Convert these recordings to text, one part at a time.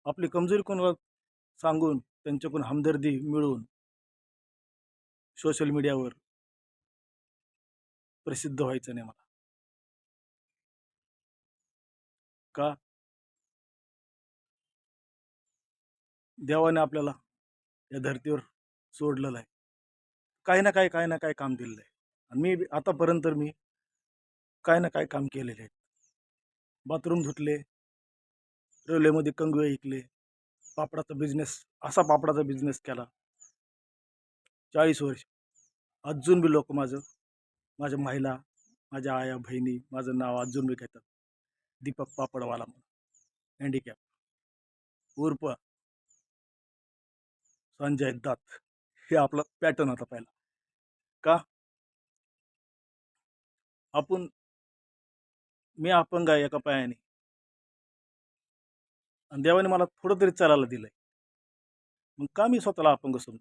आपली कमजोरी कोणाला सांगून त्यांच्याकडून हमदर्दी मिळवून सोशल मीडियावर प्रसिद्ध व्हायचं नाही मला. का? देवाने आपल्याला या धर्तीवर सोडलेलं आहे. काही ना काही काम दिलेलं आहे. आणि आतापर्यंत मी काही ना काही काम केलेले आहे. बाथरूम धुतले, रेल्वेमध्ये कंगवे ऐकले, पापडाचा बिझनेस, असा पापडाचा बिझनेस केला 40 वर्ष. अजून बी लोक माझ्या महिला, माझ्या आया बहिणी माझं नाव अजून बी घेतात, दीपक पापडवाला म्हणून. हँडिकॅप उर्फ संजय दत्त. हे आपला पॅटर्न होता पहिला. का? आपण मी अपंग आहे एका पायाने, आणि देवाने मला थोडं तरी चालायला दिलंय. मग का मी स्वतःला अपंग समजू?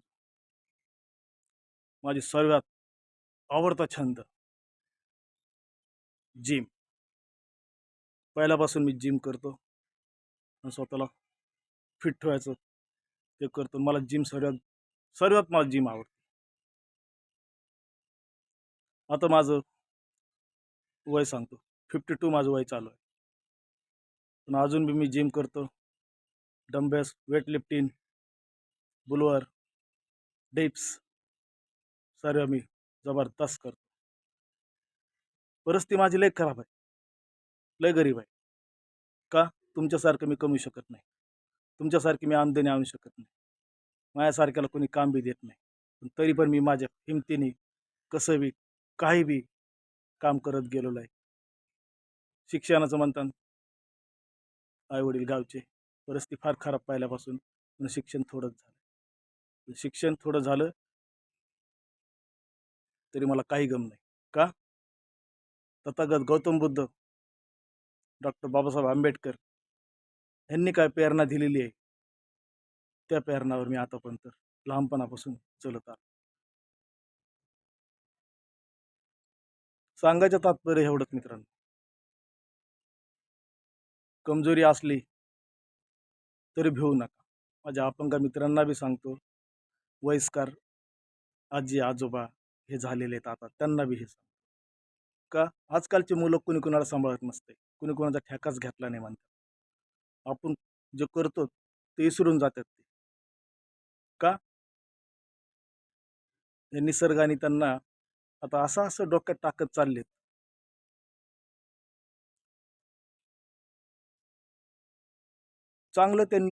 माझी सर्वात आवडता छंद जिम. पहिल्यापासून मी जिम करतो आणि स्वतःला फिट ठेवायचं ते करतो. मला जिम सर्वात सर्वात मला जिम आवडते. आता माझं वय सांगतो, 52 माझं वय चालू आहे. पण अजून बी मी जिम करतो. डंबेल्स, वेट लिफ्टिंग, बुलवर, डिप्स सर्व मी जबरदस्त करतो. परिस्थिती माझी लय खराब आहे, लय गरीब आहे. का? तुमच्यासारखं मी कमवू शकत नाही, तुमच्यासारखी मी आमदनी आणू शकत नाही, माझ्यासारख्याला कोणी काम बी देत नाही. पण तरी पण मी माझ्या हिमतीने कसं बी काही बी काम करत गेलेलो आहे. शिक्षणाचं म्हणतात, आई वडील गावचे, परिस्थिती फार खराब पाहिल्यापासून पण शिक्षण थोडंच झालं. शिक्षण थोडं झालं तरी मला काही गम नाही. का? तथागत गौतम बुद्ध, डॉक्टर बाबासाहेब आंबेडकर यांनी काय प्रेरणा दिलेली आहे, त्या प्रेरणावर मी आतापर्यंत लहानपणापासून चलत आलो. सांगायचं तात्पर्य एवढंच मित्रांनो, कमजोरी असली तरी भिवू नका. माझ्या अपंग मित्रांना बी सांगतो, वयस्कर आजी आजोबा हे झालेले आहेत आता, त्यांना बी हे सांगतो. का? आजकालची मुलं कुणी कुणाला सांभाळत नसते, कुणी कुणाचा ठेकाच घेतला नाही म्हणतात. आपण जे करतो ते विसरून जातात ते. का? हे निसर्गाने त्यांना आता असं असं डोक्यात टाकत चाललेत. चांगलं त्यांनी